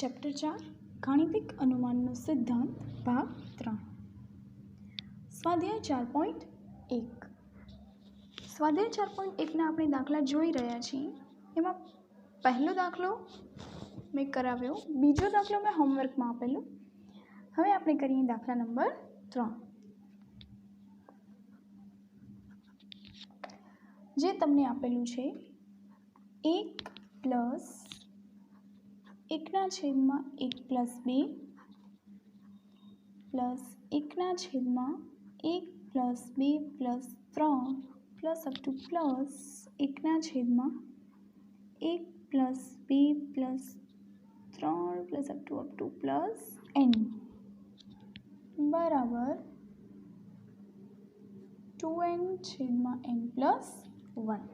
Chapter 4 ગાણિતિક અનુમાનનો સિદ્ધાંત ભાગ 3 સ્વાધ્યાય 4.1 સ્વાધ્યાય 4.1ના આપણે દાખલા જોઈ રહ્યા છીએ. એમાં પહેલો દાખલો મેં કરાવ્યો, બીજો દાખલો મેં હોમવર્કમાં આપેલો. હવે આપણે કરીએ દાખલા નંબર 3, જે તમને આપેલું છે 1 plus 1/1 plus 2 plus 1/1 plus 2 plus 3 plus up to plus 1/1 plus 2 plus 3 plus up to plus n બરાબર 2n/n પ્લસ 1.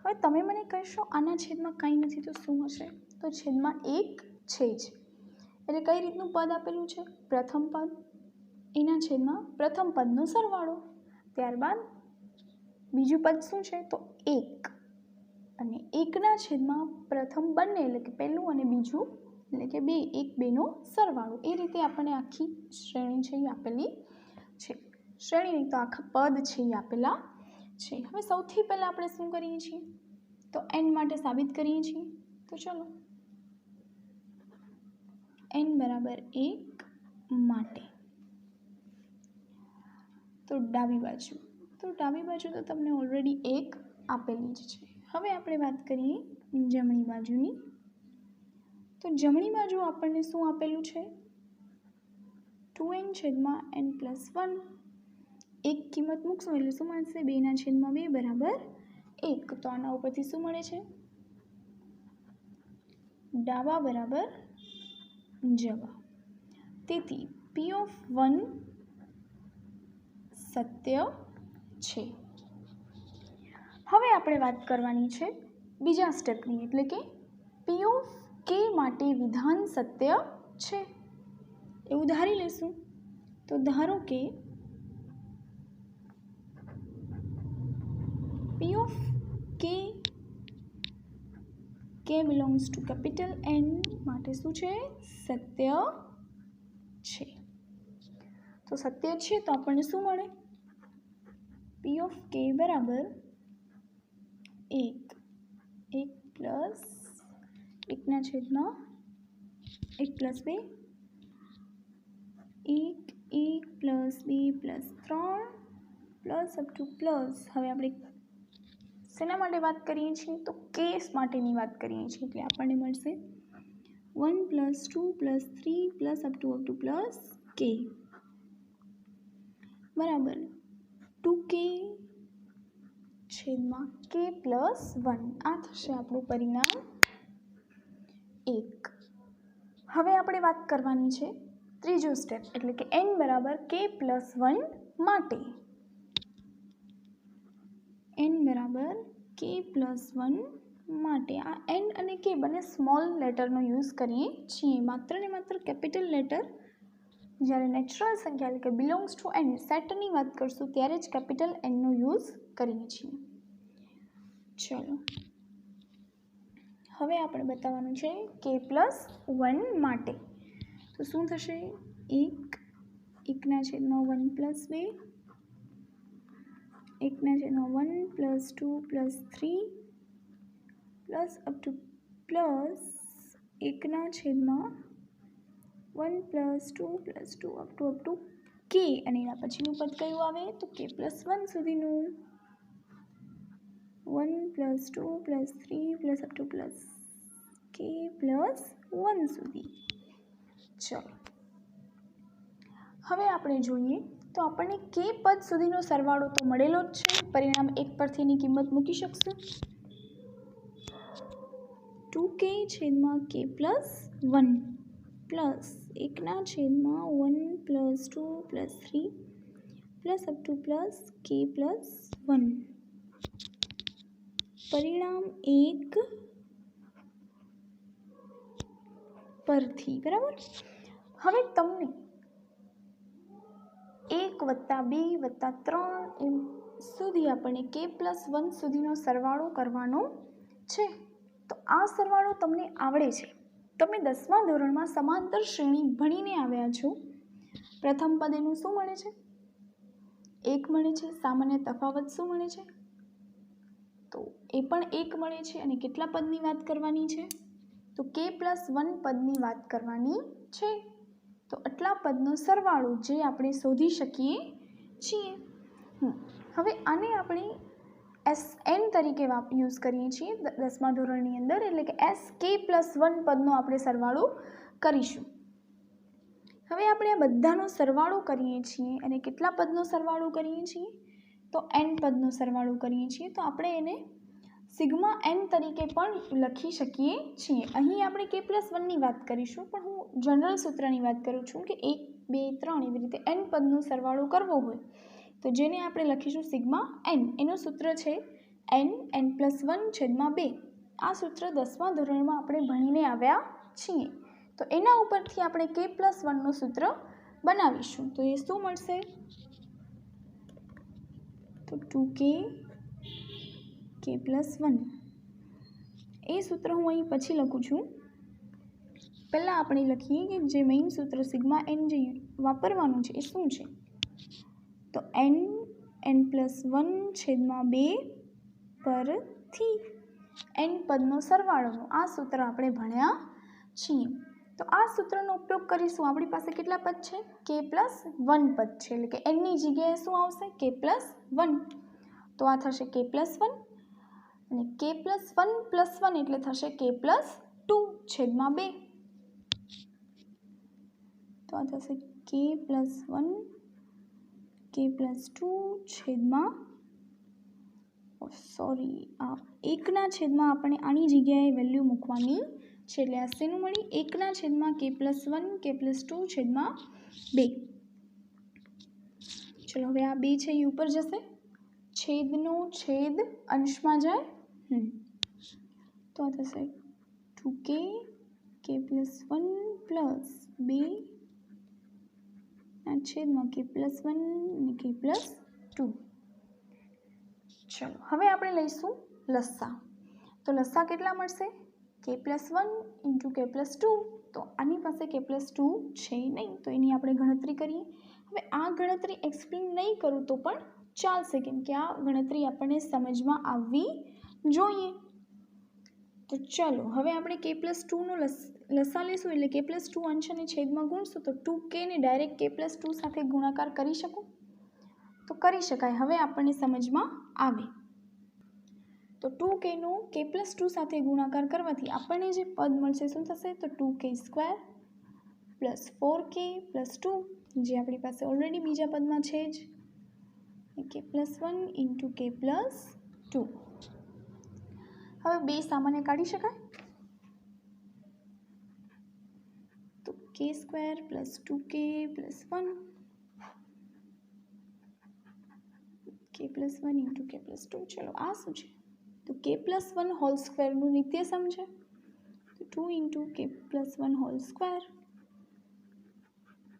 હવે તમે મને કહેશો આના છેદમાં કંઈ નથી તો શું હશે? તો છેદમાં 1 છે જ. એટલે કઈ રીતનું પદ આપેલું છે? પ્રથમ પદ, એના છેદમાં પ્રથમ પદનો સરવાળો, ત્યારબાદ બીજું પદ શું છે? તો 1, અને 1ના છેદમાં પ્રથમ બંને એટલે કે પહેલું અને બીજું એટલે કે 2, 1, 2નો સરવાળો. એ રીતે આપણને આખી શ્રેણી છે એ આપેલી છે. શ્રેણી નહીં તો આખા પદ છે એ આપેલા છે. હવે સૌથી પહેલાં આપણે શું કરીએ છીએ? તો n માટે સાબિત કરીએ છીએ. તો ચલો, n બરાબર 1 માટે તો ડાબી બાજુ તો તમને ઓલરેડી 1 આપેલી જ છે. હવે આપણે વાત કરીએ જમણી બાજુની. તો જમણી બાજુ આપણને શું આપેલું છે? 2n/n plus 1. એક કિંમત મૂકશું એટલે શું મળશે? 2/2 બરાબર 1. તો આના ઉપરથી શું મળે છે? ડાબા બરાબર જવા. તેથી P(1) સત્ય છે. હવે આપણે વાત કરવાની છે બીજા સ્ટેપની, એટલે કે P(k) માટે વિધાન સત્ય છે એવું ધારી લેશું. તો ધારો કે P(k) belongs to capital N માટે શું છે? સત્ય છે. તો સત્ય છે તો આપણને શું મળે? P(k) બરાબર 1 plus 1/1 plus 2 1 plus 2 plus 3 plus up to plus. હવે આપણે શેના માટે વાત કરીએ છીએ? તો કેસ માટેની વાત કરીએ છીએ. એટલે આપણને મળશે 1 plus 2 plus 3 plus up to plus k બરાબર 2k/k પ્લસ 1. આ થશે આપણું પરિણામ 1. હવે આપણે વાત કરવાની છે ત્રીજો સ્ટેપ, એટલે કે n બરાબર k પ્લસ 1 માટે. n બરાબર k પ્લસ 1 માટે આ n અને k બંને સ્મોલ લેટરનો યુઝ કરીએ છીએ. માત્ર ને માત્ર કેપિટલ લેટર જ્યારે નેચરલ સંખ્યા એટલે કે બિલોંગ્સ ટુ n સેટની વાત કરશું ત્યારે જ કેપિટલ nનો યુઝ કરીએ છીએ. ચલો, હવે આપણે બતાવવાનું છે k પ્લસ 1 માટે. તો શું થશે? 1/1 plus 2 1/1 plus 2 plus 3 plus up to plus 1/1 plus 2 plus 2 up to k. અને એના પછીનું પદ કયું આવે? તો k પ્લસ 1 સુધીનું. 1 plus 2 plus 3 plus up to plus k plus 1 સુધી. ચલો, હવે આપણે જોઈએ તો આપણને k પદ સુધીનો સરવાળો તો મળેલો જ છે. પરિણામ 1 પરથી એની કિંમત મૂકી શકશું. 2k/k plus 1 plus 1/1 plus 2 plus 3 plus up to plus k plus 1. પરિણામ 1 પરથી બરાબર. હવે તમને 1 + 2 + 3 એમ સુધી આપણને k પ્લસ 1 સુધીનો સરવાળો કરવાનો છે. તો આ સરવાળો તમને આવડે છે, તમે 10મા ધોરણમાં સમાંતર શ્રેણી ભણીને આવ્યા છો. પ્રથમ પદ એનું શું મળે છે? 1 મળે છે. સામાન્ય તફાવત શું મળે છે? તો એ પણ 1 મળે છે. અને કેટલા પદની વાત કરવાની છે? તો k+1 પદની વાત કરવાની છે. તો આટલા પદનો સરવાળો જે આપણે શોધી શકીએ છીએ. હવે આને આપણે Sn તરીકે યુઝ કરીએ છીએ 10મા ધોરણની અંદર, એટલે કે Sk+1 પદનો આપણે સરવાળો કરીશું. હવે આપણે આ બધાનો સરવાળો કરીએ છીએ અને કેટલા પદનો સરવાળો કરીએ છીએ? તો n પદનો સરવાળો કરીએ છીએ. તો આપણે એને સિગ્મા n તરીકે પણ લખી શકીએ છીએ. અહીં આપણે k+1ની વાત કરીશું, પણ હું જનરલ સૂત્રની વાત કરું છું કે 1, 2, 3 એવી રીતે n પદનો સરવાળો કરવો હોય તો જેને આપણે લખીશું સિગ્મા n. એનું સૂત્ર છે n+1/2. આ સૂત્ર 10મા ધોરણમાં આપણે ભણીને આવ્યા છીએ. તો એના ઉપરથી આપણે k+1નું સૂત્ર બનાવીશું. તો એ શું મળશે? તો 2k k+1. એ સૂત્ર હું અહીં પછી લખું છું. પહેલાં આપણે લખીએ કે જે મેઇન સૂત્ર સિગ્મા n જે વાપરવાનું છે એ શું છે? તો n+1/2 પરથી n પદનો સરવાળોનો આ સૂત્ર આપણે ભણ્યા છીએ. તો આ સૂત્રનો ઉપયોગ કરીશું. આપણી પાસે કેટલા પદ છે? k+1 પદ છે, એટલે કે nની જગ્યાએ શું આવશે? k+1. તો આ થશે k+1 અને k+1+1 એટલે થશે k+2/2. તો આ થશે k+1 k+2 આ 1/2 આપણે આની જગ્યાએ વેલ્યુ મૂકવાની છે, એટલે આ શેનું મળી? 1/k+1 k+2/2. ચલો હવે આ 2 છે એ ઉપર જશે, છેદનો છેદ અંશમાં જાય. તો આ થશે 2k k+1 +2 ના છેદમાં k+1 અને k+2. ચલો હવે આપણે લઈશું લસા. તો લસા કેટલા મળશે? k+1 × k+2. તો આની પાસે k+2 છે નહીં, તો એની આપણે ગણતરી કરીએ. હવે આ ગણતરી એક્સપ્લેન નહીં કરું તો પણ ચાલશે, કેમ કે આ ગણતરી આપણને સમજમાં આવવી જોઈએ. તો ચલો હવે આપણે k+2નો લસા લેશું, એટલે k+2 અંશ અને છેદમાં ગુણશું. તો 2k ને ડાયરેક્ટ k+2 સાથે ગુણાકાર કરી શકું? તો કરી શકાય. હવે આપણને સમજમાં આવે. તો 2kનો k+2 સાથે ગુણાકાર કરવાથી આપણને જે પદ મળશે શું થશે? તો 2k² + 4k + 2, જે આપણી પાસે ઓલરેડી બીજા પદમાં છે જ, k+1 × k+2. હવે 2 સામાન્ય કાઢી શકાય? તો k² + 2k + 1 k+1 × k+2. ચલો આ શું છે? તો k+1² નું નિત્યસમ છે. તો 2 × k+1²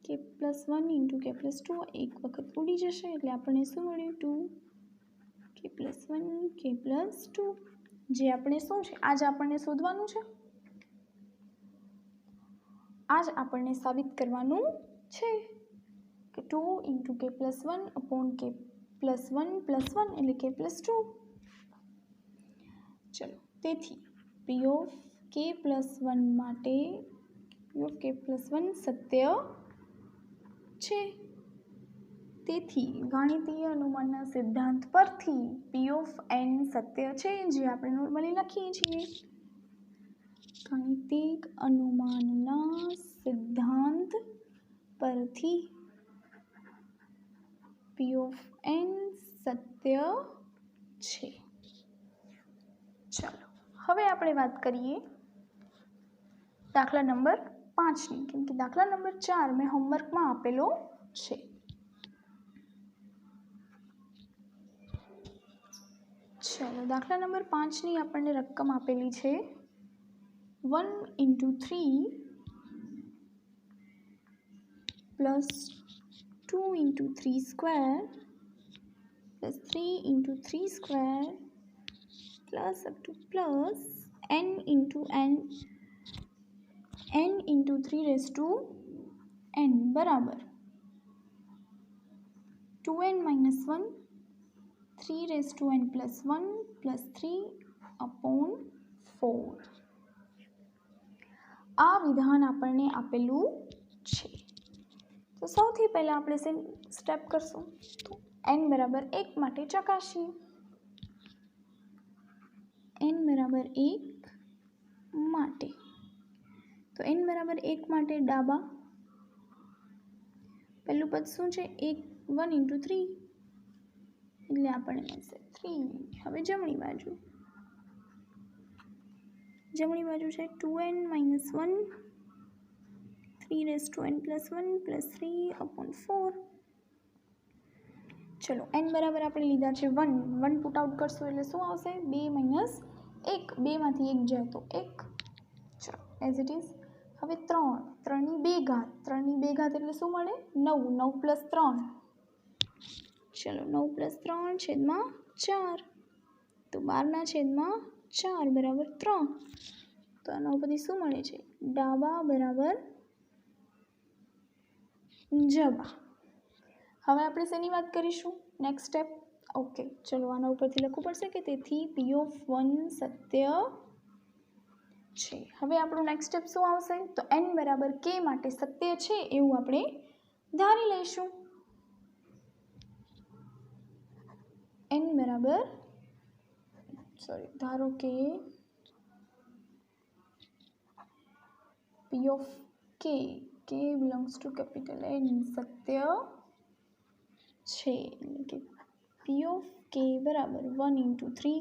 k+1 × k+2 એક વખત ઉડી જશે, એટલે આપણને શું મળ્યું? 2k+1 k+2. જે આપણે શું છે? આજ આપણને શોધવાનું છે, આજ આપણને સાબિત કરવાનું છે કે 2 × k+1 / k+1 + 1 એટલે k+2. ચલો તેથી Pk+1 માટે Pk+1 સત્ય છે. તેથી ગાણિતીય અનુમાનના સિદ્ધાંત પરથી Pn સત્ય છે, જે આપણે નોર્મલી લખીએ છીએ. ગાણિતિક અનુમાનના સિદ્ધાંત પરથી Pn સત્ય છે. ચાલો હવે આપણે વાત કરીએ દાખલા નંબર 5ની, કેમ કે દાખલા નંબર 4 મેં હોમવર્કમાં આપેલો છે. ચાલો દાખલા નંબર 5ની આપણને રકમ આપેલી છે 1 × 3 + 2 × 3² + 3 × 3² + n into n into 3n बराबर 2n minus 1 3n plus 1 plus 3/4 आ विधान आपने आपेलू छे। तो सौथी पहला આપણે स्टेप करशुं तो n बराबर 1 माटे चकासीए n बराबर 1 माटे तो n बराबर 1 माटे डाबा पहलू पद शुं छे 1 इंटू 3 એટલે આપણને મળશે 3। હવે જમણી બાજુ છે 2n minus 1 3n plus 1 plus 3/4 चलो n बराबर આપણે લીધા છે 1 પુટ આઉટ કરશો એટલે શું આવશે 2 માઇનસ 1 2 માંથી 1 જાય તો 1 ચલો એઝ ઇટ ઇઝ હવે 3 ની 2 ઘાત એટલે શું મળે 9 પ્લસ 3 चलो 9 प्लस 3 छेदમાં 4 तो 12 ના છેદમાં 4 બરાબર 3 તો આનો પછી શું મળે છે ડાબા બરાબર જબા। હવે આપણે શેની વાત કરીશું નેક્સ્ટ સ્ટેપ ઓકે ચલો આના ઉપરથી લખવું પડશે કે તેથી p(1) સત્ય છે। હવે આપણું નેક્સ્ટ સ્ટેપ શું આવશે તો n બરાબર k માટે સત્ય છે એવું આપણે ધારી લઈશું n बराबर धारो के p of k belongs to capital N सत्य छे p of k बराबर 1 into 3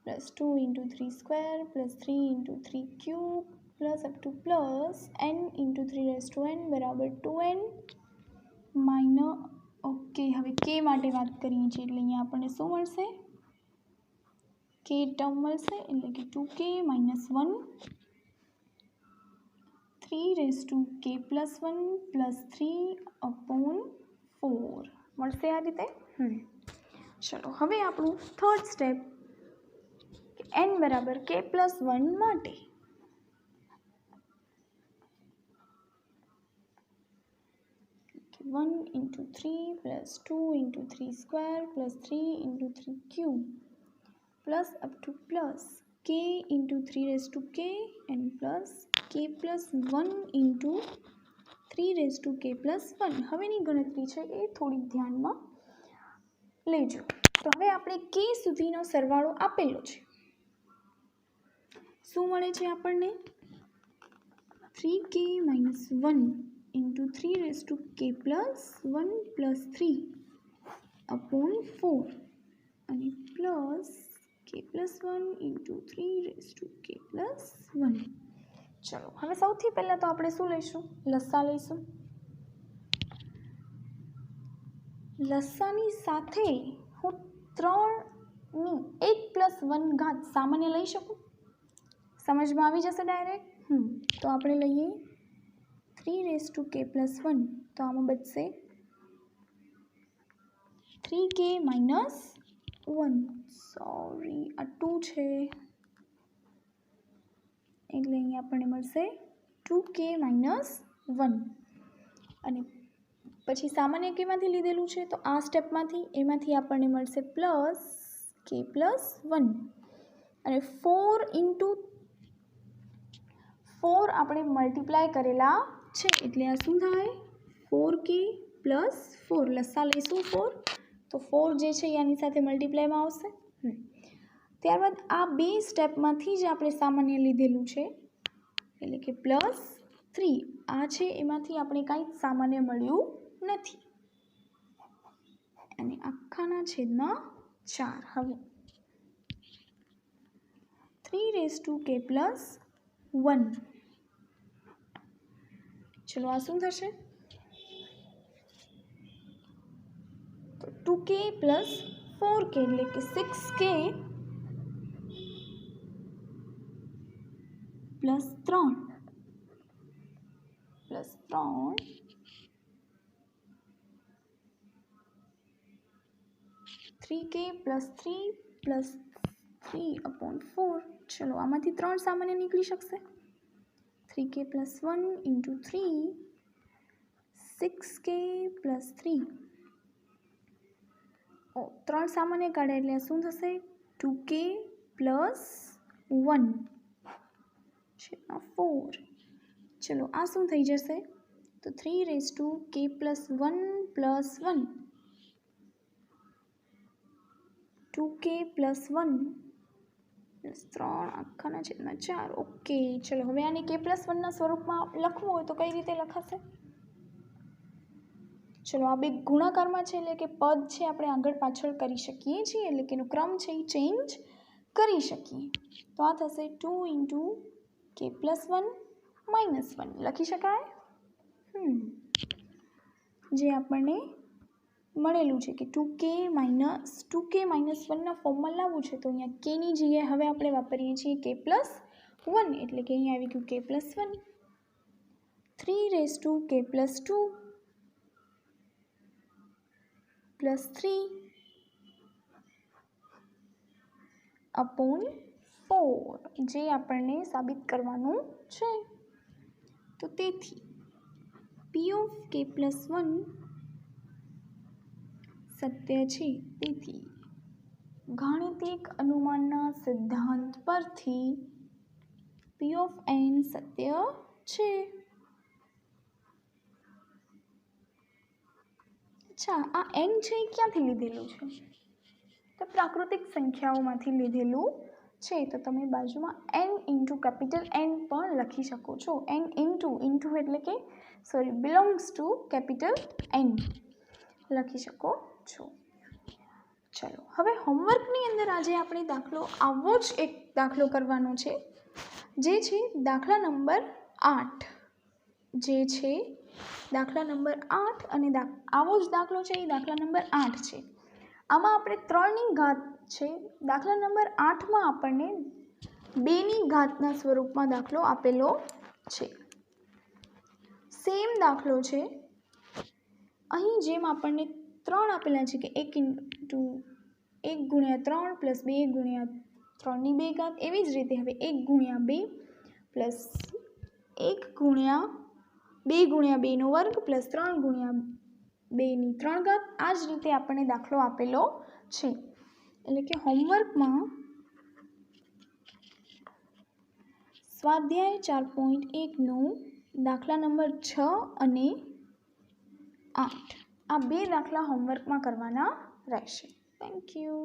plus 2 into 3 square plus 3 into 3 cube plus up to plus n into 3n बराबर 2n minus ओके हवे k माटे बात करीए छे એટલે અહીંયા આપણને શું મળશે k ટર્મ મળશે એટલે કે 2k - 1 3k + 1 + 3/4 મળશે આ રીતે ચલો હવે આપણું થર્ડ સ્ટેપ કે n બરાબર k + 1 માટે 1 into 3 plus 2 into 3 square plus 3 into 3 cube plus up to plus k into 3k and plus k plus 1 into 3k plus 1 હવેની ગણતરી છે એ થોડી ધ્યાનમાં લેજો તો હવે આપણે k સુધીનો સરવાળો આપેલો છે શું મળે છે આપણને 3k - 1 into 3k plus 1 plus 3/4 and plus k plus 1 into 3k plus 1 चलो હવે સૌથી પહેલા તો આપણે શું લઈશું લસા લઈશું લસાની સાથે હું 3 ની 1 + 1 ઘાત સામાન્ય લઈ શકું સમજમાં આવી જશે ડાયરેક્ટ તો આપણે લઈએ 3k plus 1 तो आम बचसे 3k - 1 सॉरी आ 2 छे એટલે અહીં આપણને મળશે 2k - 1 અને પછી સામાન્ય કેમાંથી લીધેલું છે તો આ સ્ટેપમાંથી એમાંથી આપણને મળશે પ્લસ k + 1 અને 4 * 4 આપણે મલ્ટીપ્લાય કરેલા છે એટલે આ શું થાય 4k + 4 લસા લઈશું 4 તો 4 જે છે એની સાથે મલ્ટીપ્લાયમાં આવશે ત્યારબાદ આ બે સ્ટેપમાંથી જ આપણે સામાન્ય લીધેલું છે એટલે કે +3 આ છે એમાંથી આપણે કાંઈ સામાન્ય મળ્યું નથી અને આખાના છેદમાં 4 હવે 3k + 1 चलो आ શું થશે તો 2k + 4k એટલે કે 6k + 3 3k + 3 + 3/4 ચલો આમાંથી 3 સામાન્ય નીકળી શકશે. 3k + 1 × 3 6k + 3. 3 સામાન્ય કાઢે એટલે શું થશે? 2k + 1 છેદમાં 4. ચલો આ શું થઈ જશે? તો 3k + 1 + 1 2k + 1 + 3 આખાના છેદમાં 4. ઓકે, ચલો હવે આને k + 1 ના સ્વરૂપમાં લખવું હોય તો કઈ રીતે લખાશે? ચલો આ બે ગુણાકારમાં છે એટલે કે પદ છે આપણે આગળ પાછળ કરી શકીએ છીએ, એટલે કે એનો ક્રમ છે એ ચેન્જ કરી શકીએ. તો આ થશે 2 × k + 1 - 1 લખી શકાય. જે આપણને મળેલું છે કે 2k - 1 ના ફોર્મમાં લાવવું છે તો અહીંયા k ની જગ્યાએ હવે આપણે વાપરીએ છીએ k + 1 એટલે કે અહીંયા આવી ગયું k + 1. 3k + 2 + 3 / 4 જે આપણને સાબિત કરવાનું છે. તો તેથી Pk + 1 સત્ય છે. તેથી ગાણિતિક અનુમાનના સિદ્ધાંત પરથી Pn સત્ય છે. અચ્છા, આ n છે એ ક્યાંથી લીધેલું છે? તો પ્રાકૃતિક સંખ્યાઓમાંથી લીધેલું છે. તો તમે બાજુમાં n × N પણ લખી શકો છો. n × એટલે કે belongs to N લખી શકો છો. ચલો હવે હોમવર્કની અંદર આજે આપણે આવો જ એક દાખલો કરવાનો છે, જે છે દાખલા નંબર 8. જે છે દાખલા નંબર 8 અને આવો જ દાખલો છે એ દાખલા નંબર 8 છે. આમાં આપણે 3ની ઘાત છે. દાખલા નંબર 8માં આપણને 2ની ઘાતના સ્વરૂપમાં દાખલો આપેલો છે. સેમ દાખલો છે. અહીં જેમ આપણને 3 આપેલા છે કે 1 × 3 + 2 × 3ની 2 ઘાત, એવી જ રીતે હવે 1 × 2 + 1 × 2 × 2નો વર્ગ + 3 × 2ની 3 ઘાત. આ જ રીતે આપણને દાખલો આપેલો છે. એટલે કે હોમવર્કમાં સ્વાધ્યાય 4.1નો દાખલા નંબર 6 અને 8 આ 2 દાખલા હોમવર્કમાં કરવાના રહેશે. Thank you.